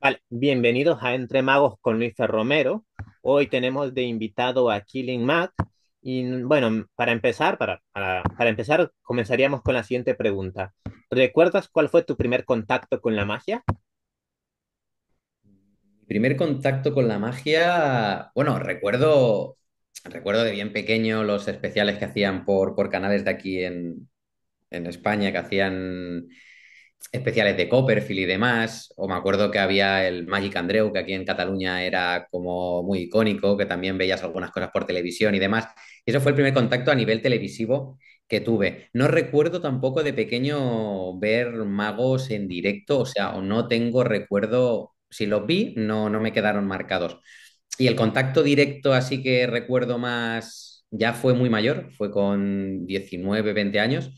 Vale, bienvenidos a Entre Magos con Luis Romero. Hoy tenemos de invitado a Killing Matt. Y bueno, para empezar, comenzaríamos con la siguiente pregunta. ¿Recuerdas cuál fue tu primer contacto con la magia? Mi primer contacto con la magia, bueno, recuerdo de bien pequeño los especiales que hacían por canales de aquí en España, que hacían especiales de Copperfield y demás, o me acuerdo que había el Magic Andreu, que aquí en Cataluña era como muy icónico, que también veías algunas cosas por televisión y demás. Y eso fue el primer contacto a nivel televisivo que tuve. No recuerdo tampoco de pequeño ver magos en directo, o sea, o no tengo recuerdo, si los vi, no me quedaron marcados. Y el contacto directo, así que recuerdo más, ya fue muy mayor, fue con 19 20 años,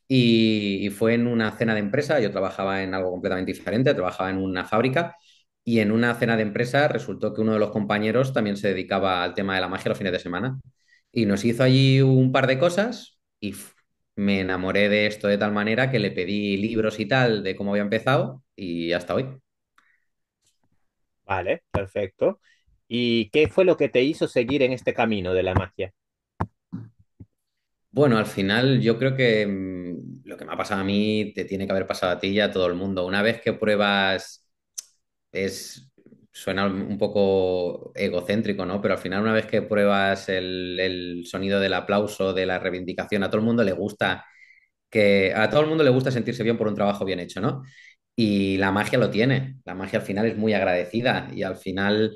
y fue en una cena de empresa. Yo trabajaba en algo completamente diferente, trabajaba en una fábrica, y en una cena de empresa resultó que uno de los compañeros también se dedicaba al tema de la magia los fines de semana. Y nos hizo allí un par de cosas y me enamoré de esto de tal manera que le pedí libros y tal de cómo había empezado y hasta hoy. Vale, perfecto. ¿Y qué fue lo que te hizo seguir en este camino de la magia? Bueno, al final yo creo que lo que me ha pasado a mí te tiene que haber pasado a ti y a todo el mundo. Una vez que pruebas, es, suena un poco egocéntrico, ¿no? Pero al final una vez que pruebas el sonido del aplauso, de la reivindicación, a todo el mundo le gusta a todo el mundo le gusta sentirse bien por un trabajo bien hecho, ¿no? Y la magia lo tiene. La magia al final es muy agradecida y al final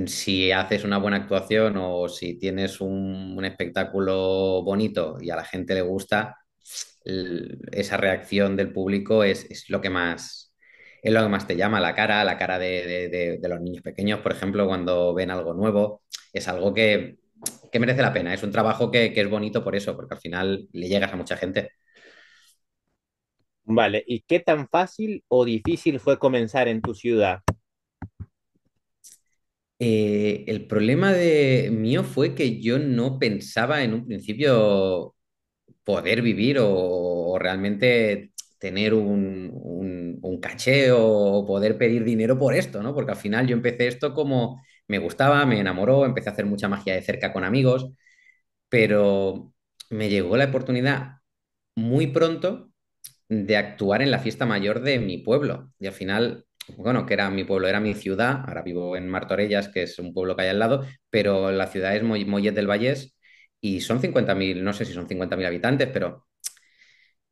si haces una buena actuación o si tienes un espectáculo bonito y a la gente le gusta, esa reacción del público es lo que más te llama, la cara de los niños pequeños, por ejemplo, cuando ven algo nuevo, es algo que merece la pena, es un trabajo que es bonito por eso, porque al final le llegas a mucha gente. Vale, ¿y qué tan fácil o difícil fue comenzar en tu ciudad? El problema de mío fue que yo no pensaba en un principio poder vivir o realmente tener un caché o poder pedir dinero por esto, ¿no? Porque al final yo empecé esto como me gustaba, me enamoró, empecé a hacer mucha magia de cerca con amigos, pero me llegó la oportunidad muy pronto de actuar en la fiesta mayor de mi pueblo. Y al final, bueno, que era mi pueblo, era mi ciudad, ahora vivo en Martorellas, que es un pueblo que hay al lado, pero la ciudad es Mollet del Vallès y son 50.000, no sé si son 50.000 habitantes, pero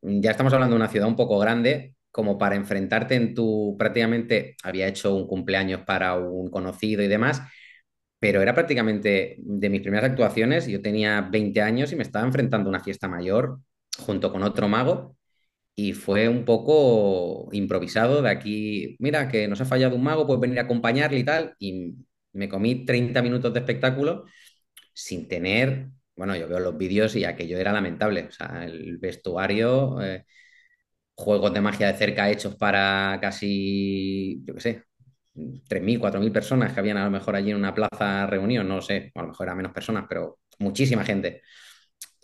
ya estamos hablando de una ciudad un poco grande como para enfrentarte en tu, prácticamente había hecho un cumpleaños para un conocido y demás, pero era prácticamente de mis primeras actuaciones. Yo tenía 20 años y me estaba enfrentando a una fiesta mayor junto con otro mago y fue un poco improvisado de aquí, mira, que nos ha fallado un mago, puedes venir a acompañarle y tal, y me comí 30 minutos de espectáculo sin tener, bueno, yo veo los vídeos y aquello era lamentable, o sea, el vestuario, juegos de magia de cerca hechos para casi, yo qué sé, 3.000 4.000 personas que habían a lo mejor allí en una plaza reunión, no lo sé, o a lo mejor eran menos personas, pero muchísima gente.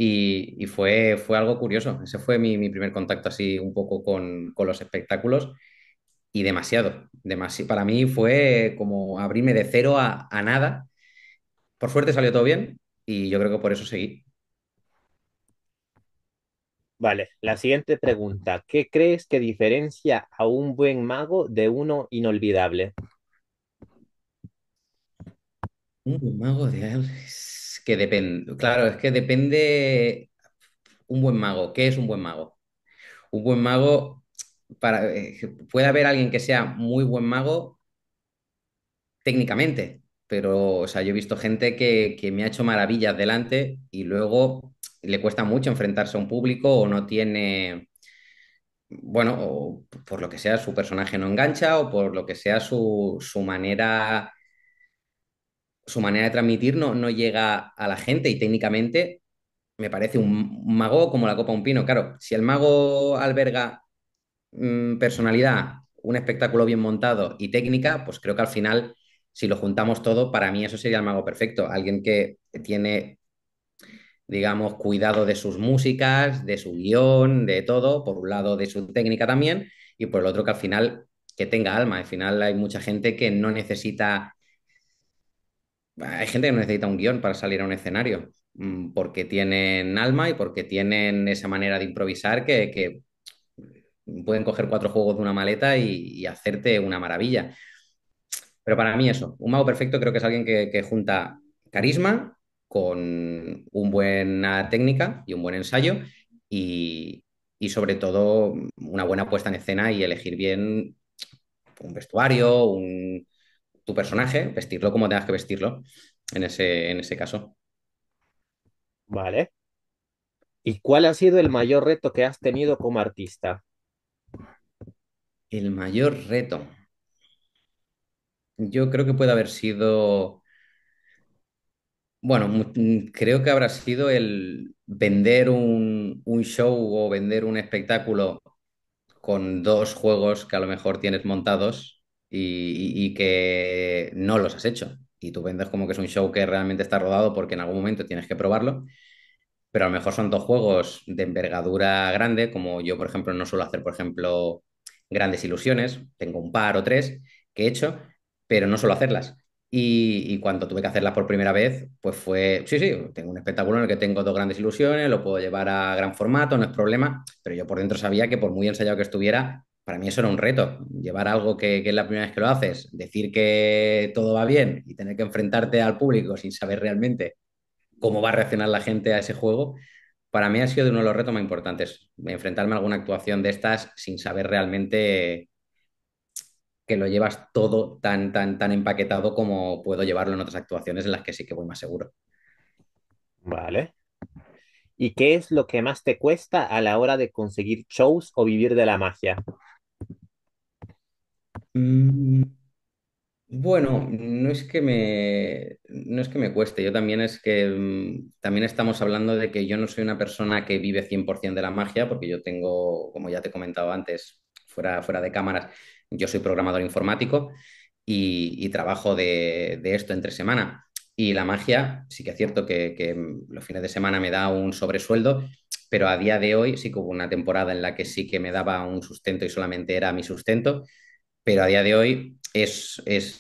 Y fue algo curioso. Ese fue mi primer contacto así un poco con los espectáculos y para mí fue como abrirme de cero a nada. Por suerte salió todo bien y yo creo que por eso seguí. Vale, la siguiente pregunta. ¿Qué crees que diferencia a un buen mago de uno inolvidable? Un buen mago de es que depende. Claro, es que depende un buen mago. ¿Qué es un buen mago? Un buen mago, puede haber alguien que sea muy buen mago técnicamente, pero o sea, yo he visto gente que me ha hecho maravillas delante y luego le cuesta mucho enfrentarse a un público o no tiene, bueno, o por lo que sea su personaje no engancha o por lo que sea su manera de transmitir no llega a la gente y técnicamente me parece un mago como la copa de un pino. Claro, si el mago alberga personalidad, un espectáculo bien montado y técnica, pues creo que al final, si lo juntamos todo, para mí eso sería el mago perfecto. Alguien que tiene, digamos, cuidado de sus músicas, de su guión, de todo, por un lado de su técnica también, y por el otro que al final que tenga alma. Al final hay mucha gente que no necesita, hay gente que no necesita un guión para salir a un escenario, porque tienen alma y porque tienen esa manera de improvisar que pueden coger cuatro juegos de una maleta y hacerte una maravilla. Pero para mí eso, un mago perfecto creo que es alguien que junta carisma con una buena técnica y un buen ensayo y, y sobre todo una buena puesta en escena y elegir bien un vestuario, tu personaje, vestirlo como tengas que vestirlo en ese caso. Vale. ¿Y cuál ha sido el mayor reto que has tenido como artista? El mayor reto, yo creo que puede haber sido, bueno, creo que habrá sido el vender un show o vender un espectáculo con dos juegos que a lo mejor tienes montados y que no los has hecho. Y tú vendes como que es un show que realmente está rodado porque en algún momento tienes que probarlo, pero a lo mejor son dos juegos de envergadura grande, como yo, por ejemplo, no suelo hacer, por ejemplo, grandes ilusiones, tengo un par o tres que he hecho, pero no suelo hacerlas. Y cuando tuve que hacerlas por primera vez, pues fue, sí, sí, tengo un espectáculo en el que tengo dos grandes ilusiones, lo puedo llevar a gran formato, no es problema, pero yo por dentro sabía que por muy ensayado que estuviera, para mí eso era un reto. Llevar algo que es la primera vez que lo haces, decir que todo va bien y tener que enfrentarte al público sin saber realmente cómo va a reaccionar la gente a ese juego, para mí ha sido uno de los retos más importantes, enfrentarme a alguna actuación de estas sin saber realmente que lo llevas todo tan empaquetado como puedo llevarlo en otras actuaciones en las que sí que voy más seguro. Vale. ¿Y qué es lo que más te cuesta a la hora de conseguir shows o vivir de la magia? Mm, Bueno, no es que me cueste, yo también es que también estamos hablando de que yo no soy una persona que vive 100% de la magia, porque yo tengo, como ya te he comentado antes, fuera de cámaras, yo soy programador informático y trabajo de esto entre semana. Y la magia, sí que es cierto que los fines de semana me da un sobresueldo, pero a día de hoy sí que hubo una temporada en la que sí que me daba un sustento y solamente era mi sustento, pero a día de hoy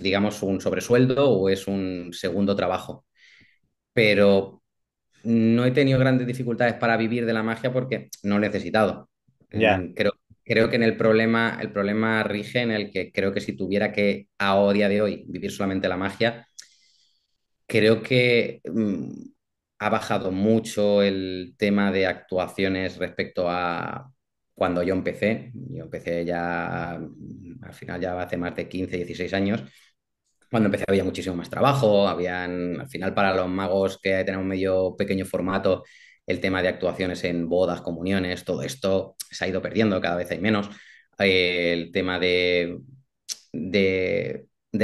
digamos, un sobresueldo o es un segundo trabajo. Pero no he tenido grandes dificultades para vivir de la magia porque no lo he necesitado. Ya, Creo que el problema rige en el que creo que si tuviera que a día de hoy vivir solamente la magia, creo que ha bajado mucho el tema de actuaciones respecto a cuando yo empecé. Yo empecé ya, al final ya hace más de 15 16 años. Cuando empecé había muchísimo más trabajo, al final para los magos que tenemos medio pequeño formato, el tema de actuaciones en bodas, comuniones, todo esto se ha ido perdiendo, cada vez hay menos. El tema de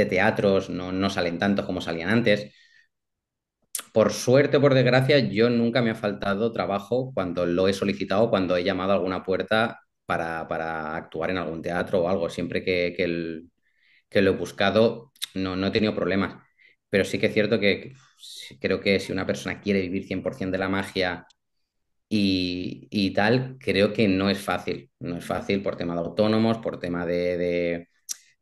teatros no salen tantos como salían antes. Por suerte o por desgracia, yo nunca me ha faltado trabajo cuando lo he solicitado, cuando he llamado a alguna puerta para actuar en algún teatro o algo. Siempre que lo he buscado, no he tenido problemas. Pero sí que es cierto que creo que si una persona quiere vivir 100% de la magia y tal, creo que no es fácil. No es fácil por tema de autónomos, por tema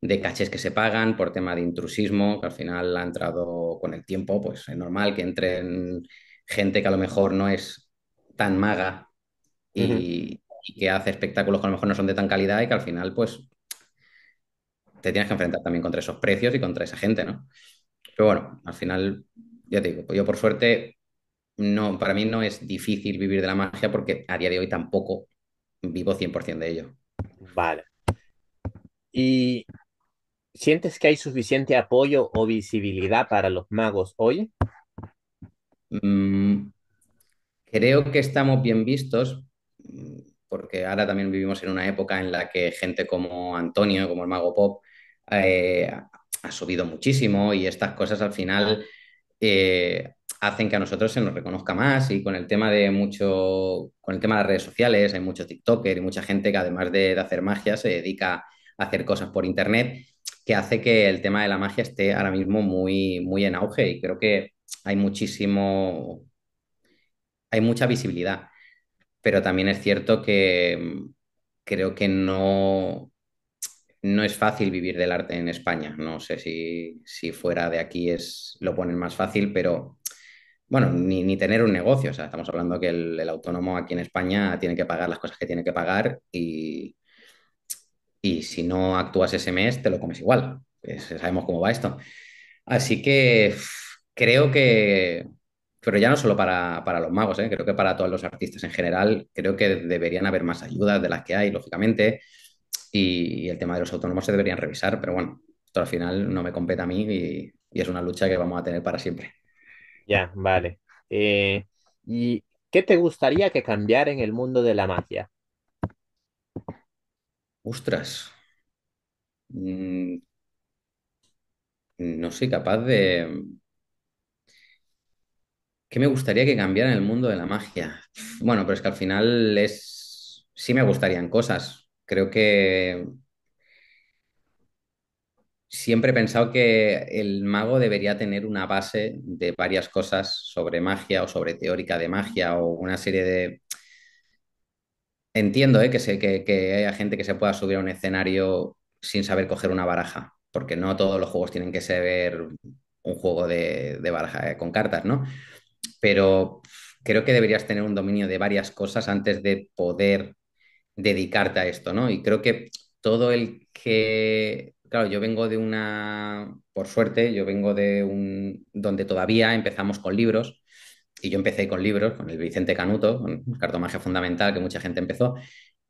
de cachés que se pagan, por tema de intrusismo, que al final ha entrado con el tiempo, pues es normal que entren gente que a lo mejor no es tan maga ujú, y que hace espectáculos que a lo mejor no son de tan calidad y que al final pues te tienes que enfrentar también contra esos precios y contra esa gente, ¿no? Pero bueno, al final, ya te digo, pues yo por suerte, no, para mí no es difícil vivir de la magia porque a día de hoy tampoco vivo 100% de ello. vale. ¿Y sientes que hay suficiente apoyo o visibilidad para los magos hoy? Mm, Creo que estamos bien vistos, porque ahora también vivimos en una época en la que gente como Antonio, como el Mago Pop, eh, ha subido muchísimo y estas cosas al final hacen que a nosotros se nos reconozca más y con el tema de las redes sociales, hay muchos TikTokers y mucha gente que además de hacer magia se dedica a hacer cosas por internet, que hace que el tema de la magia esté ahora mismo muy en auge y creo que hay hay mucha visibilidad, pero también es cierto que creo que no es fácil vivir del arte en España. No sé si fuera de aquí lo ponen más fácil, pero bueno, ni tener un negocio. O sea, estamos hablando que el autónomo aquí en España tiene que pagar las cosas que tiene que pagar y si no actúas ese mes, te lo comes igual. Pues sabemos cómo va esto. Así que creo que, pero ya no solo para los magos, ¿eh? Creo que para todos los artistas en general, creo que deberían haber más ayudas de las que hay, lógicamente, y el tema de los autónomos se deberían revisar, pero bueno, esto al final no me compete a mí y es una lucha que vamos a tener para siempre. Ya, vale. ¿Y qué te gustaría que cambiara en el mundo de la magia? Ostras, mm, no soy capaz de... ¿Qué me gustaría que cambiara en el mundo de la magia? Bueno, pero es que al final es... Sí me gustarían cosas. Creo que siempre he pensado que el mago debería tener una base de varias cosas sobre magia o sobre teórica de magia o una serie de... Entiendo, que haya gente que se pueda subir a un escenario sin saber coger una baraja, porque no todos los juegos tienen que ser un juego de baraja con cartas, ¿no? Pero creo que deberías tener un dominio de varias cosas antes de poder dedicarte a esto, ¿no? Y creo que todo el que, claro, yo vengo de una, por suerte, yo vengo de un, donde todavía empezamos con libros, y yo empecé con libros, con el Vicente Canuto, con Cartomagia Fundamental, que mucha gente empezó,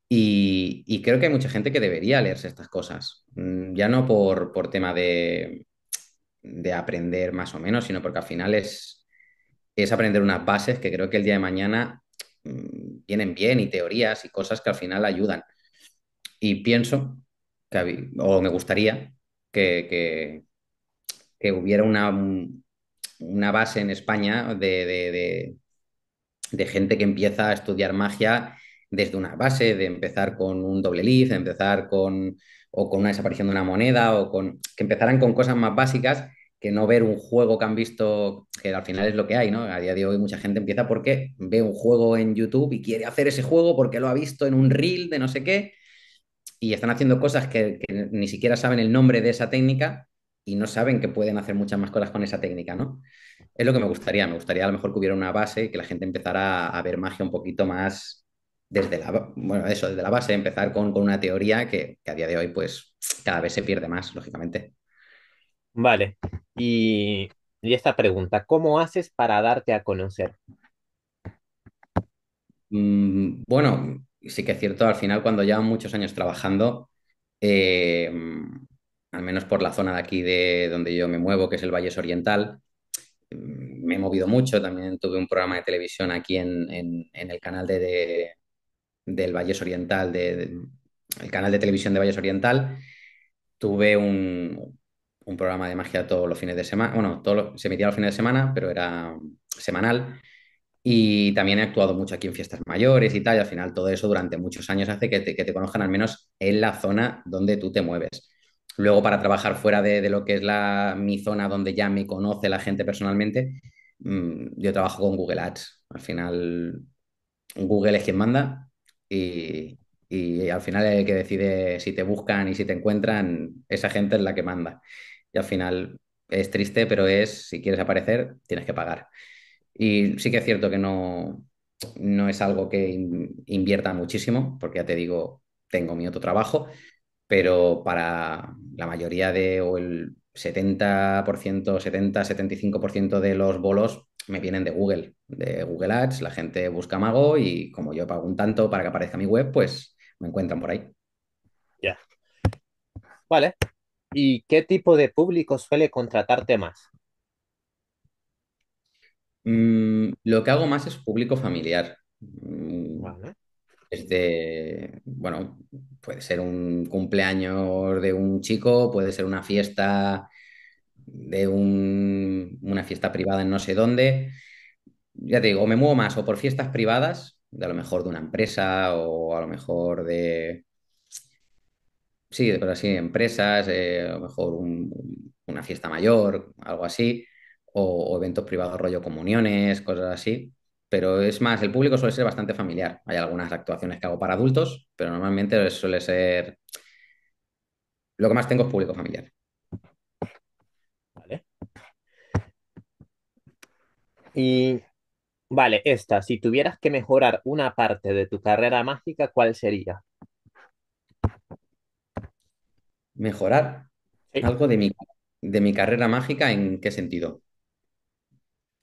y creo que hay mucha gente que debería leerse estas cosas, ya no por tema de aprender más o menos, sino porque al final es aprender unas bases que creo que el día de mañana vienen bien y teorías y cosas que al final ayudan. Y pienso o me gustaría que, que- que hubiera una base en España de gente que empieza a estudiar magia desde una base, de empezar con un doble leaf, de empezar o con una desaparición de una moneda, o con que empezaran con cosas más básicas que no ver un juego que han visto, que al final es lo que hay, ¿no? A día de hoy mucha gente empieza porque ve un juego en YouTube y quiere hacer ese juego porque lo ha visto en un reel de no sé qué y están haciendo cosas que ni siquiera saben el nombre de esa técnica y no saben que pueden hacer muchas más cosas con esa técnica, ¿no? Es lo que me gustaría a lo mejor que hubiera una base y que la gente empezara a ver magia un poquito más bueno, eso, desde la base, empezar con una teoría que a día de hoy pues cada vez se pierde más, lógicamente. Vale. Y esta pregunta, ¿cómo haces para darte a conocer? Bueno, sí que es cierto, al final cuando llevan muchos años trabajando, eh, al menos por la zona de aquí de donde yo me muevo, que es el Valles Oriental, me he movido mucho, también tuve un programa de televisión aquí en el canal del Valles Oriental, el canal de televisión de Valles Oriental, tuve un programa de magia todos los fines de semana, bueno, se emitía los fines de semana, pero era semanal. Y también he actuado mucho aquí en fiestas mayores y tal, y al final todo eso durante muchos años hace que te conozcan al menos en la zona donde tú te mueves. Luego, para trabajar fuera de lo que es mi zona donde ya me conoce la gente personalmente, yo trabajo con Google Ads. Al final, Google es quien manda y al final el que decide si te buscan y si te encuentran, esa gente es la que manda. Y al final es triste, pero si quieres aparecer, tienes que pagar. Y sí que es cierto que no es algo que invierta muchísimo, porque ya te digo, tengo mi otro trabajo, pero para la mayoría o el 70%, 70-75% de los bolos me vienen de Google Ads, la gente busca Mago y como yo pago un tanto para que aparezca mi web, pues me encuentran por ahí. Ya. Vale. ¿Y qué tipo de público suele contratarte más? Lo que hago más es público familiar. Vale. Bueno, puede ser un cumpleaños de un chico, puede ser una fiesta una fiesta privada en no sé dónde. Ya te digo, me muevo más o por fiestas privadas, de a lo mejor de una empresa o a lo mejor sí, pero así, empresas, a lo mejor una fiesta mayor, algo así, o eventos privados, rollo comuniones, cosas así. Pero es más, el público suele ser bastante familiar. Hay algunas actuaciones que hago para adultos, pero normalmente suele ser Lo que más tengo es público familiar. ¿Vale? Y vale, esta, si tuvieras que mejorar una parte de tu carrera mágica, ¿cuál sería? Mejorar Sí. algo de mi carrera mágica, ¿en qué sentido?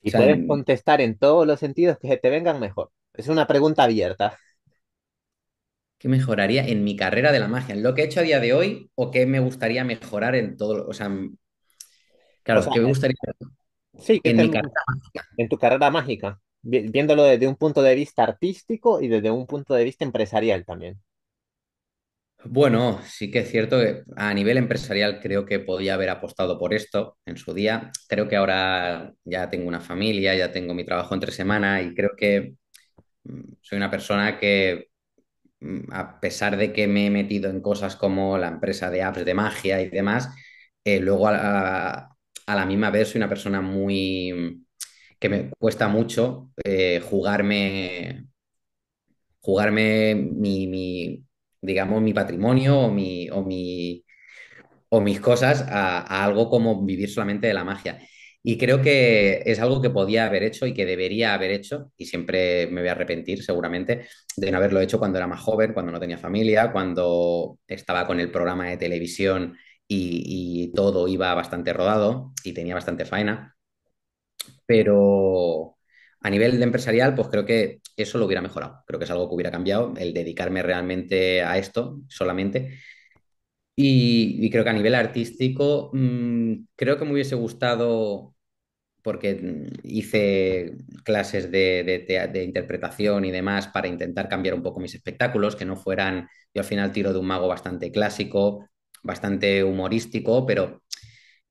O Y sea, puedes contestar en todos los sentidos que se te vengan mejor. Es una pregunta abierta. ¿qué mejoraría en mi carrera de la magia? ¿En lo que he hecho a día de hoy o qué me gustaría mejorar en todo? O sea, O claro, sea, ¿qué me gustaría sí, en mi carrera? en tu carrera mágica, viéndolo desde un punto de vista artístico y desde un punto de vista empresarial también. Bueno, sí que es cierto que a nivel empresarial creo que podía haber apostado por esto en su día. Creo que ahora ya tengo una familia, ya tengo mi trabajo entre semana y creo que soy una persona que, a pesar de que me he metido en cosas como la empresa de apps de magia y demás, luego a la misma vez soy una persona muy que me cuesta mucho jugarme digamos, mi patrimonio o mis cosas a algo como vivir solamente de la magia. Y creo que es algo que podía haber hecho y que debería haber hecho, y siempre me voy a arrepentir seguramente de no haberlo hecho cuando era más joven, cuando no tenía familia, cuando estaba con el programa de televisión y todo iba bastante rodado y tenía bastante faena. Pero a nivel de empresarial, pues creo que eso lo hubiera mejorado. Creo que es algo que hubiera cambiado, el dedicarme realmente a esto solamente. Y creo que a nivel artístico, creo que me hubiese gustado, porque hice clases de interpretación y demás para intentar cambiar un poco mis espectáculos, que no fueran, yo al final tiro de un mago bastante clásico, bastante humorístico, pero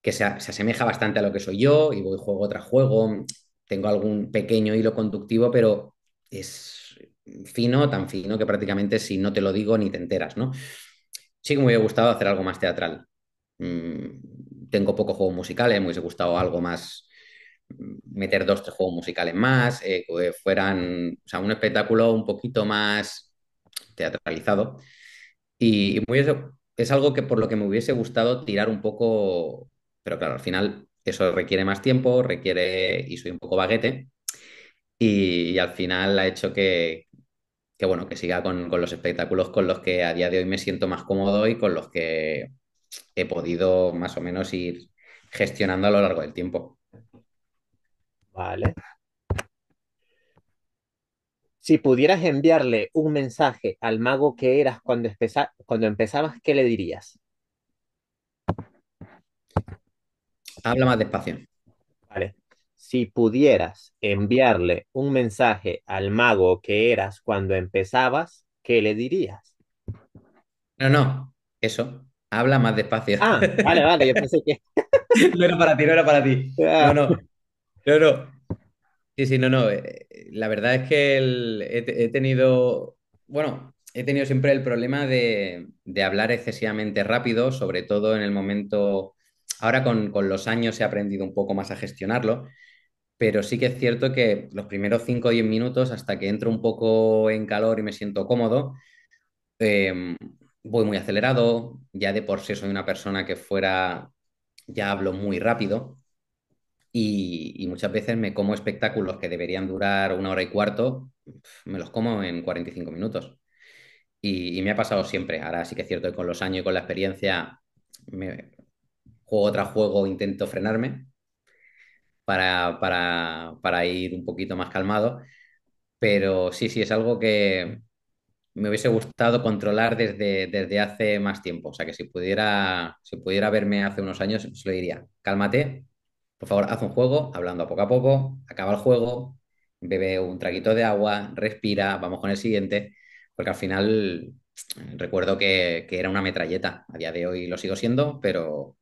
que se asemeja bastante a lo que soy yo y voy juego tras juego, tengo algún pequeño hilo conductivo, pero es fino, tan fino que prácticamente si no te lo digo ni te enteras, ¿no? Sí que me hubiera gustado hacer algo más teatral. Tengo pocos juegos musicales, me hubiese gustado algo más, meter dos, tres juegos musicales más, que fueran, o sea, un espectáculo un poquito más teatralizado. Y es algo que por lo que me hubiese gustado tirar un poco, pero claro, al final eso requiere más tiempo, requiere, y soy un poco vaguete, y al final ha hecho que bueno, que siga con los espectáculos con los que a día de hoy me siento más cómodo y con los que he podido más o menos ir gestionando a lo largo del tiempo. Vale. Si pudieras enviarle un mensaje al mago que eras cuando empezabas, ¿qué le dirías? Habla más despacio. Vale. Si pudieras enviarle un mensaje al mago que eras cuando empezabas, ¿qué le dirías? No, no, eso. Habla más despacio. Ah, vale, vale, yo pensé que... No era para ti, no era para ti. No, Ah, no, no, no. Sí, sí, no, no. La verdad es que he tenido, bueno, he tenido siempre el problema de hablar excesivamente rápido, sobre todo en el momento, ahora con los años he aprendido un poco más a gestionarlo, pero sí que es cierto que los primeros 5 o 10 minutos, hasta que entro un poco en calor y me siento cómodo, eh, voy muy acelerado, ya de por sí soy una persona que fuera, ya hablo muy rápido y muchas veces me como espectáculos que deberían durar 1 hora y cuarto, me los como en 45 minutos. Y me ha pasado siempre. Ahora sí que es cierto que con los años y con la experiencia, juego tras juego intento frenarme para ir un poquito más calmado. Pero sí, sí, es algo que me hubiese gustado controlar desde hace más tiempo. O sea que si pudiera verme hace unos años, se lo diría, cálmate, por favor, haz un juego, hablando poco a poco, acaba el juego, bebe un traguito de agua, respira, vamos con el siguiente, porque al final recuerdo que era una metralleta. A día de hoy lo sigo siendo, pero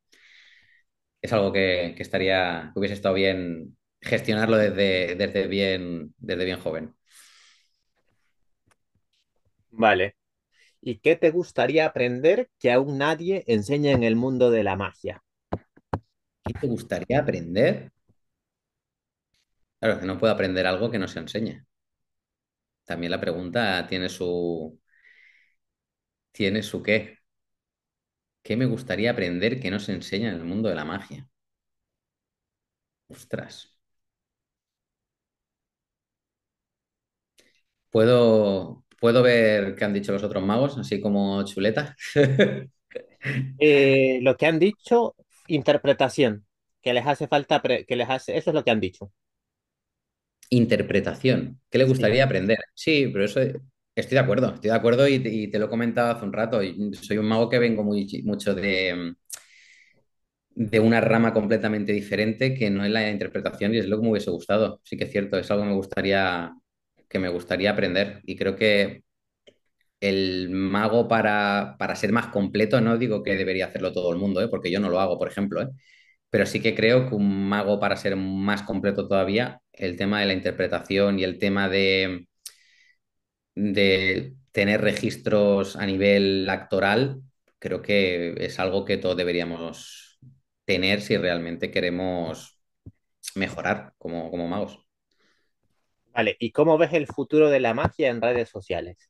es algo que hubiese estado bien gestionarlo desde bien joven. vale. ¿Y qué te gustaría aprender que aún nadie enseña en el mundo de la magia? ¿Qué te gustaría aprender? Claro, que no puedo aprender algo que no se enseñe. También la pregunta tiene su qué. ¿Qué me gustaría aprender que no se enseña en el mundo de la magia? Ostras. ¿Puedo ver qué han dicho los otros magos, así como chuleta? Lo que han dicho, interpretación, que les hace falta, eso es lo que han dicho. Interpretación. ¿Qué le Sí. gustaría aprender? Sí, pero eso estoy de acuerdo y te lo he comentado hace un rato. Y soy un mago que vengo mucho de una rama completamente diferente que no es la interpretación y es lo que me hubiese gustado. Sí que es cierto, es algo que me gustaría aprender y creo que el mago para ser más completo, no digo que debería hacerlo todo el mundo, porque yo no lo hago, por ejemplo, pero sí que creo que un mago para ser más completo todavía, el tema de la interpretación y el tema de tener registros a nivel actoral, creo que es algo que todos deberíamos tener si realmente queremos mejorar como magos. Vale, ¿y cómo ves el futuro de la magia en redes sociales?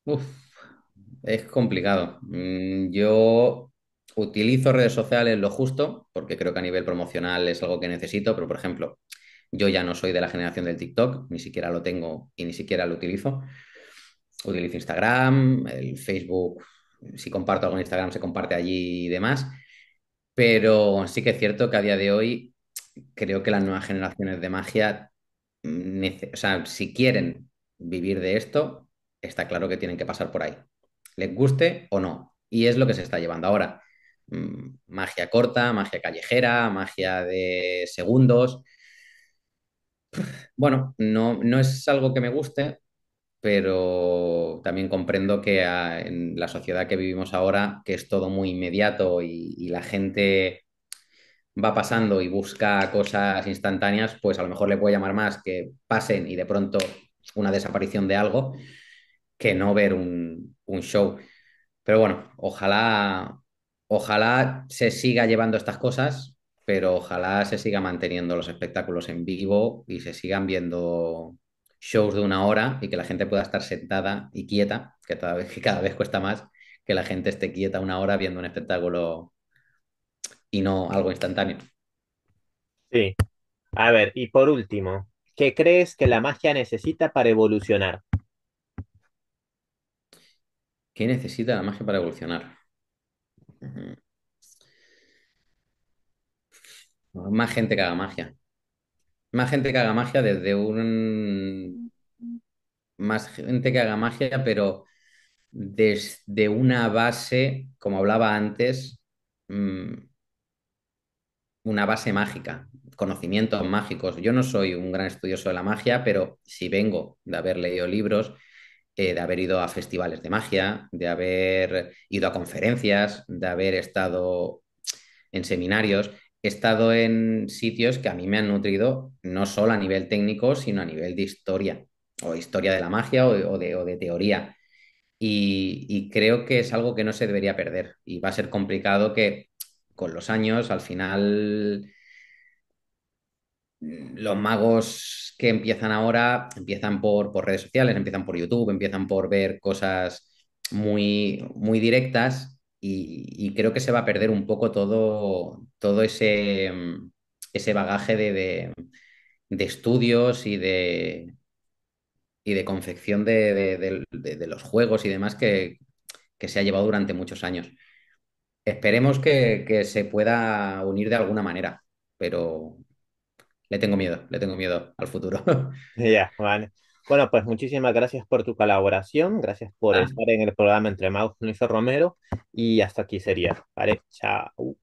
Uf, es complicado. Yo utilizo redes sociales lo justo, porque creo que a nivel promocional es algo que necesito, pero por ejemplo, yo ya no soy de la generación del TikTok, ni siquiera lo tengo y ni siquiera lo utilizo. Utilizo Instagram, el Facebook, si comparto algo en Instagram se comparte allí y demás, pero sí que es cierto que a día de hoy creo que las nuevas generaciones de magia, o sea, si quieren vivir de esto, está claro que tienen que pasar por ahí, les guste o no. Y es lo que se está llevando ahora. Magia corta, magia callejera, magia de segundos. Bueno, no es algo que me guste, pero también comprendo que en la sociedad que vivimos ahora, que es todo muy inmediato y la gente va pasando y busca cosas instantáneas, pues a lo mejor le puede llamar más que pasen y de pronto una desaparición de algo que no ver un show. Pero bueno, ojalá se siga llevando estas cosas, pero ojalá se siga manteniendo los espectáculos en vivo y se sigan viendo shows de una hora y que la gente pueda estar sentada y quieta, que cada vez cuesta más que la gente esté quieta una hora viendo un espectáculo y no algo instantáneo. Sí. A ver, y por último, ¿qué crees que la magia necesita para evolucionar? ¿Qué necesita la magia para evolucionar? Ujú. Más gente que haga magia. Más gente que haga magia desde un... Más gente que haga magia, pero desde una base, como hablaba antes, mm, una base mágica, conocimientos mágicos. Yo no soy un gran estudioso de la magia, pero sí vengo de haber leído libros, de haber ido a festivales de magia, de haber ido a conferencias, de haber estado en seminarios. He estado en sitios que a mí me han nutrido no solo a nivel técnico, sino a nivel de historia, o historia de la magia o de teoría. Y creo que es algo que no se debería perder y va a ser complicado que con los años al final los magos que empiezan ahora empiezan por redes sociales, empiezan por YouTube, empiezan por ver cosas muy directas y creo que se va a perder un poco todo ese bagaje de estudios y de confección de los juegos y demás que se ha llevado durante muchos años. Esperemos que se pueda unir de alguna manera, pero le tengo miedo al futuro. Ya, vale. Bueno, pues muchísimas gracias por tu colaboración, gracias por Ah, estar en el programa Entre Magos con Luis Romero y hasta aquí sería, ¿vale? Chao.